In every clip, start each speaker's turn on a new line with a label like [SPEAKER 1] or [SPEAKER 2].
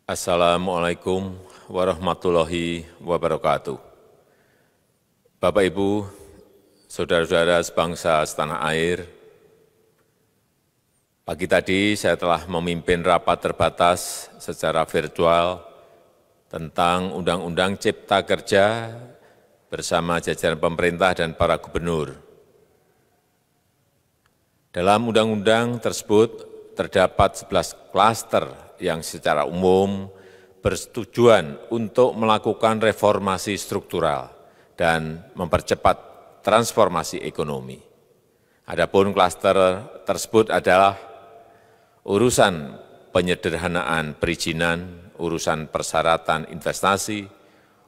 [SPEAKER 1] Assalamualaikum warahmatullahi wabarakatuh. Bapak, Ibu, saudara-saudara sebangsa setanah air, pagi tadi saya telah memimpin rapat terbatas secara virtual tentang Undang-Undang Cipta Kerja bersama jajaran pemerintah dan para gubernur. Dalam undang-undang tersebut terdapat 11 klaster yang secara umum bertujuan untuk melakukan reformasi struktural dan mempercepat transformasi ekonomi. Adapun klaster tersebut adalah urusan penyederhanaan perizinan, urusan persyaratan investasi,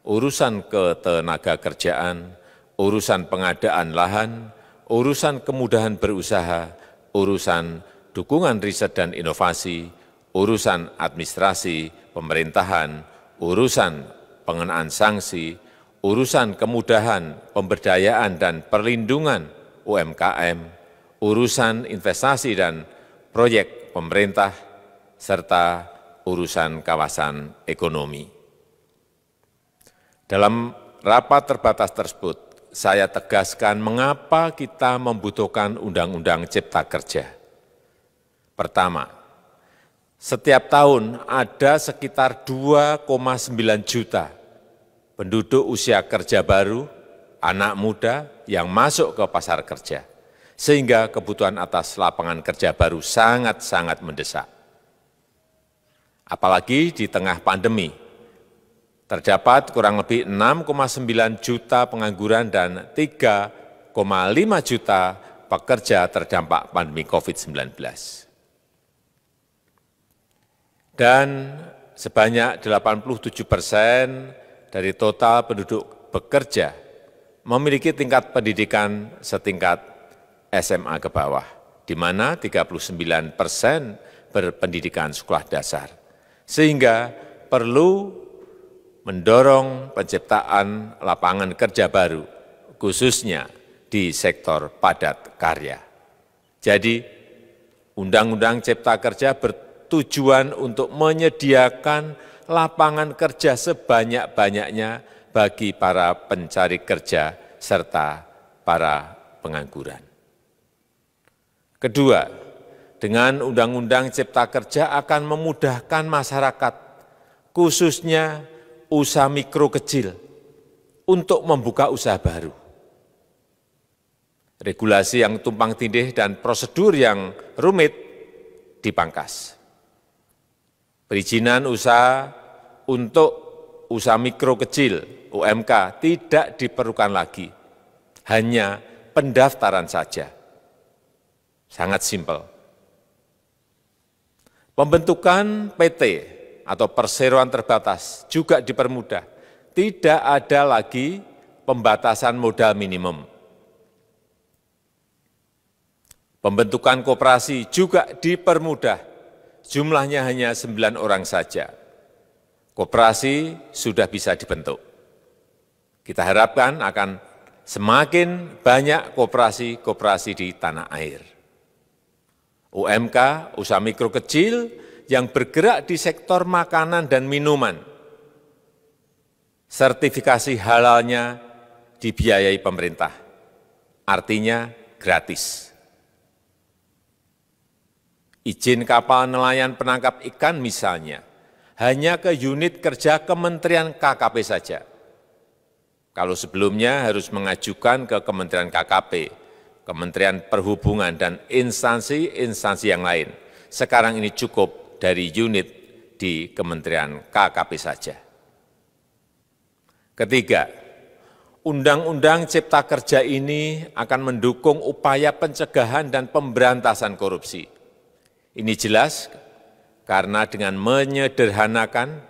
[SPEAKER 1] urusan ketenagakerjaan, urusan pengadaan lahan, urusan kemudahan berusaha, urusan dukungan riset dan inovasi, urusan administrasi pemerintahan, urusan pengenaan sanksi, urusan kemudahan pemberdayaan dan perlindungan UMKM, urusan investasi dan proyek pemerintah, serta urusan kawasan ekonomi. Dalam rapat terbatas tersebut, saya tegaskan mengapa kita membutuhkan Undang-Undang Cipta Kerja. Pertama, setiap tahun ada sekitar 2,9 juta penduduk usia kerja baru, anak muda yang masuk ke pasar kerja, sehingga kebutuhan atas lapangan kerja baru sangat-sangat mendesak. Apalagi di tengah pandemi, terdapat kurang lebih 6,9 juta pengangguran dan 3,5 juta pekerja terdampak pandemi COVID-19. Dan sebanyak 87% dari total penduduk bekerja memiliki tingkat pendidikan setingkat SMA ke bawah, di mana 39% berpendidikan sekolah dasar. Sehingga perlu mendorong penciptaan lapangan kerja baru, khususnya di sektor padat karya. Jadi, Undang-Undang Cipta Kerja bertujuan untuk menyediakan lapangan kerja sebanyak-banyaknya bagi para pencari kerja serta para pengangguran. Kedua, dengan Undang-Undang Cipta Kerja akan memudahkan masyarakat, khususnya usaha mikro kecil, untuk membuka usaha baru. Regulasi yang tumpang tindih dan prosedur yang rumit dipangkas. Perizinan usaha untuk usaha mikro kecil (UMK) tidak diperlukan lagi, hanya pendaftaran saja. Sangat simpel. Pembentukan PT atau perseroan terbatas juga dipermudah. Tidak ada lagi pembatasan modal minimum. Pembentukan koperasi juga dipermudah, jumlahnya hanya 9 orang saja. Koperasi sudah bisa dibentuk. Kita harapkan akan semakin banyak koperasi-koperasi di tanah air. UMK, usaha mikro kecil yang bergerak di sektor makanan dan minuman, sertifikasi halalnya dibiayai pemerintah, artinya gratis. Izin kapal nelayan penangkap ikan misalnya, hanya ke unit kerja Kementerian KKP saja. Kalau sebelumnya harus mengajukan ke Kementerian KKP, Kementerian Perhubungan, dan instansi-instansi yang lain. Sekarang ini cukup dari unit di Kementerian KKP saja. Ketiga, Undang-Undang Cipta Kerja ini akan mendukung upaya pencegahan dan pemberantasan korupsi. Ini jelas karena dengan menyederhanakan,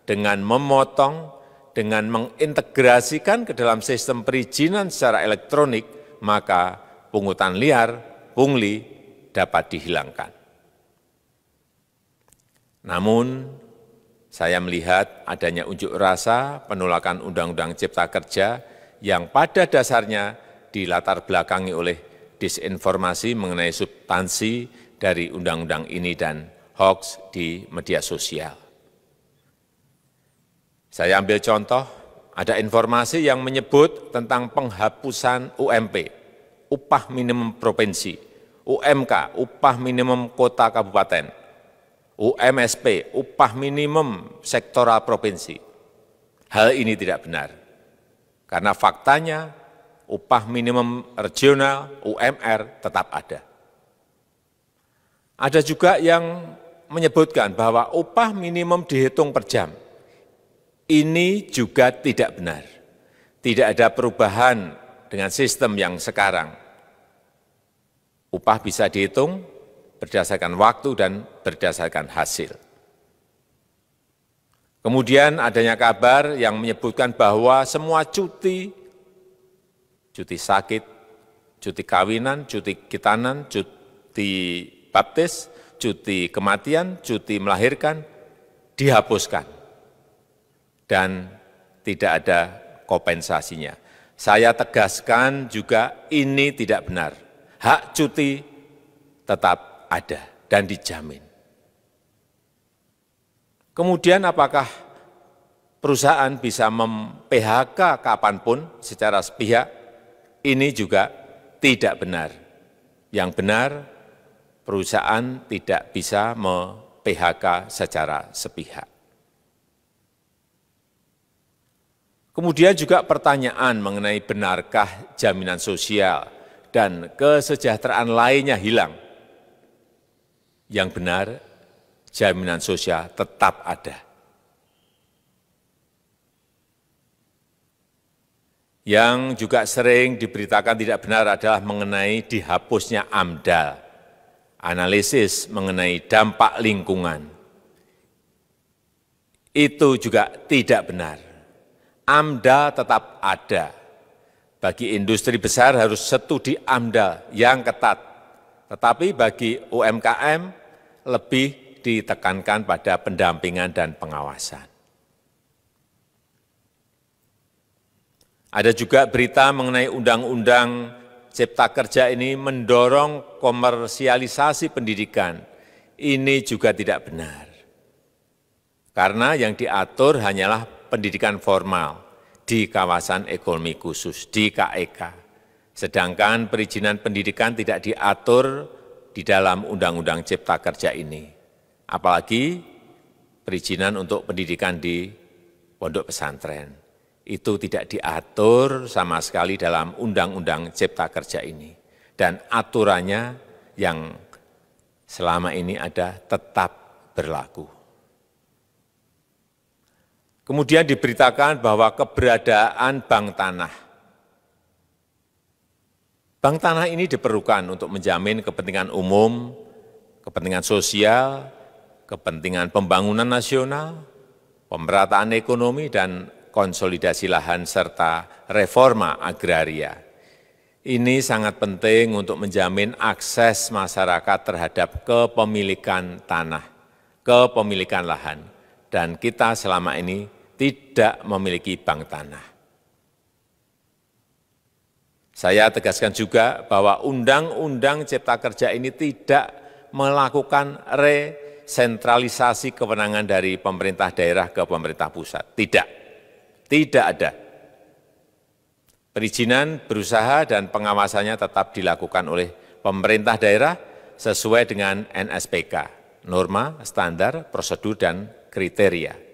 [SPEAKER 1] dengan memotong, dengan mengintegrasikan ke dalam sistem perizinan secara elektronik, maka pungutan liar, pungli dapat dihilangkan. Namun, saya melihat adanya unjuk rasa penolakan Undang-Undang Cipta Kerja yang pada dasarnya dilatar belakangi oleh disinformasi mengenai substansi dari undang-undang ini dan hoax di media sosial. Saya ambil contoh, ada informasi yang menyebut tentang penghapusan UMP, upah minimum provinsi, UMK, upah minimum kota kabupaten, UMSP, upah minimum sektoral provinsi. Hal ini tidak benar, karena faktanya upah minimum regional, UMR, tetap ada. Ada juga yang menyebutkan bahwa upah minimum dihitung per jam. Ini juga tidak benar. Tidak ada perubahan dengan sistem yang sekarang. Upah bisa dihitung berdasarkan waktu dan berdasarkan hasil. Kemudian adanya kabar yang menyebutkan bahwa semua cuti sakit, cuti kawinan, cuti khitanan, cuti baptis, cuti kematian, cuti melahirkan, dihapuskan. Dan tidak ada kompensasinya. Saya tegaskan juga ini tidak benar. Hak cuti tetap ada dan dijamin. Kemudian apakah perusahaan bisa mem-PHK kapanpun secara sepihak? Ini juga tidak benar. Yang benar, perusahaan tidak bisa mem-PHK secara sepihak. Kemudian juga pertanyaan mengenai benarkah jaminan sosial dan kesejahteraan lainnya hilang. Yang benar, jaminan sosial tetap ada. Yang juga sering diberitakan tidak benar adalah mengenai dihapusnya AMDAL, analisis mengenai dampak lingkungan. Itu juga tidak benar. AMDAL tetap ada. Bagi industri besar harus studi AMDAL yang ketat. Tetapi bagi UMKM lebih ditekankan pada pendampingan dan pengawasan. Ada juga berita mengenai Undang-Undang Cipta Kerja ini mendorong komersialisasi pendidikan. Ini juga tidak benar. Karena yang diatur hanyalah pendidikan formal di kawasan ekonomi khusus, di KEK. Sedangkan perizinan pendidikan tidak diatur di dalam Undang-Undang Cipta Kerja ini. Apalagi perizinan untuk pendidikan di pondok pesantren. Itu tidak diatur sama sekali dalam Undang-Undang Cipta Kerja ini. Dan aturannya yang selama ini ada tetap berlaku. Kemudian diberitakan bahwa keberadaan bank tanah. Bank tanah ini diperlukan untuk menjamin kepentingan umum, kepentingan sosial, kepentingan pembangunan nasional, pemerataan ekonomi, dan konsolidasi lahan serta reforma agraria. Ini sangat penting untuk menjamin akses masyarakat terhadap kepemilikan tanah, kepemilikan lahan, dan kita selama ini tidak memiliki bank tanah. Saya tegaskan juga bahwa Undang-Undang Cipta Kerja ini tidak melakukan resentralisasi kewenangan dari pemerintah daerah ke pemerintah pusat. Tidak ada. Perizinan berusaha dan pengawasannya tetap dilakukan oleh pemerintah daerah sesuai dengan NSPK, norma, standar, prosedur, dan kriteria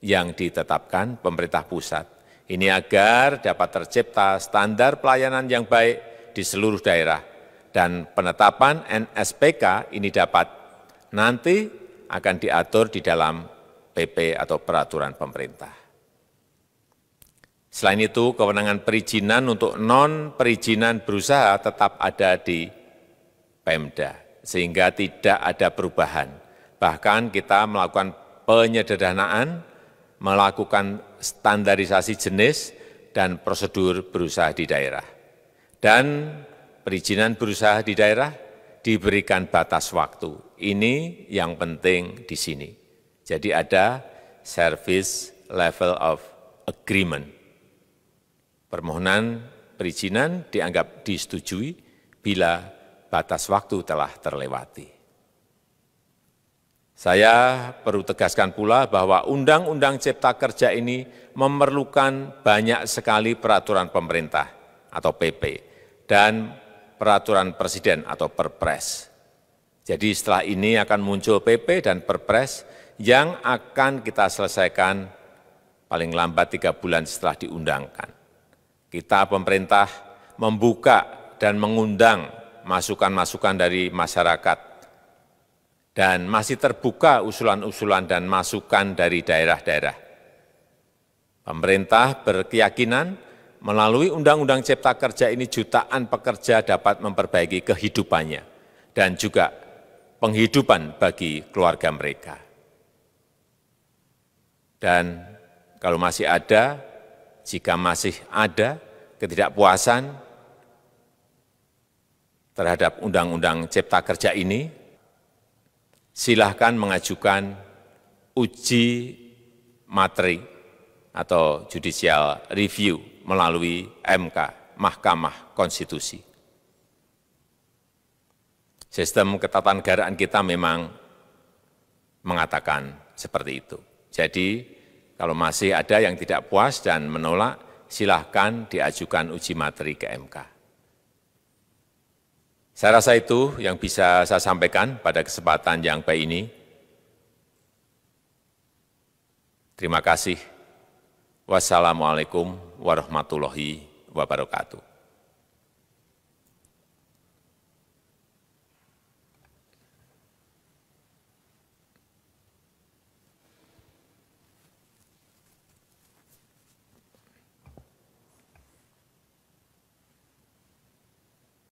[SPEAKER 1] yang ditetapkan pemerintah pusat. Ini agar dapat tercipta standar pelayanan yang baik di seluruh daerah. Dan penetapan NSPK ini dapat nanti akan diatur di dalam PP atau peraturan pemerintah. Selain itu, kewenangan perizinan untuk non-perizinan berusaha tetap ada di Pemda, sehingga tidak ada perubahan. Bahkan kita melakukan penyederhanaan, melakukan standarisasi jenis dan prosedur berusaha di daerah. Dan perizinan berusaha di daerah diberikan batas waktu. Ini yang penting di sini. Jadi ada service level of agreement. Permohonan perizinan dianggap disetujui bila batas waktu telah terlewati. Saya perlu tegaskan pula bahwa Undang-Undang Cipta Kerja ini memerlukan banyak sekali peraturan pemerintah atau PP dan peraturan presiden atau Perpres. Jadi setelah ini akan muncul PP dan Perpres yang akan kita selesaikan paling lambat 3 bulan setelah diundangkan. Kita pemerintah membuka dan mengundang masukan-masukan dari masyarakat dan masih terbuka usulan-usulan dan masukan dari daerah-daerah. Pemerintah berkeyakinan melalui Undang-Undang Cipta Kerja ini jutaan pekerja dapat memperbaiki kehidupannya dan juga penghidupan bagi keluarga mereka. Dan kalau masih ada, jika masih ada ketidakpuasan terhadap Undang-Undang Cipta Kerja ini, silahkan mengajukan uji materi atau judicial review melalui MK, Mahkamah Konstitusi. Sistem ketatanegaraan kita memang mengatakan seperti itu. Jadi, kalau masih ada yang tidak puas dan menolak, silahkan diajukan uji materi ke MK. Saya rasa itu yang bisa saya sampaikan pada kesempatan yang baik ini. Terima kasih. Wassalamualaikum warahmatullahi wabarakatuh.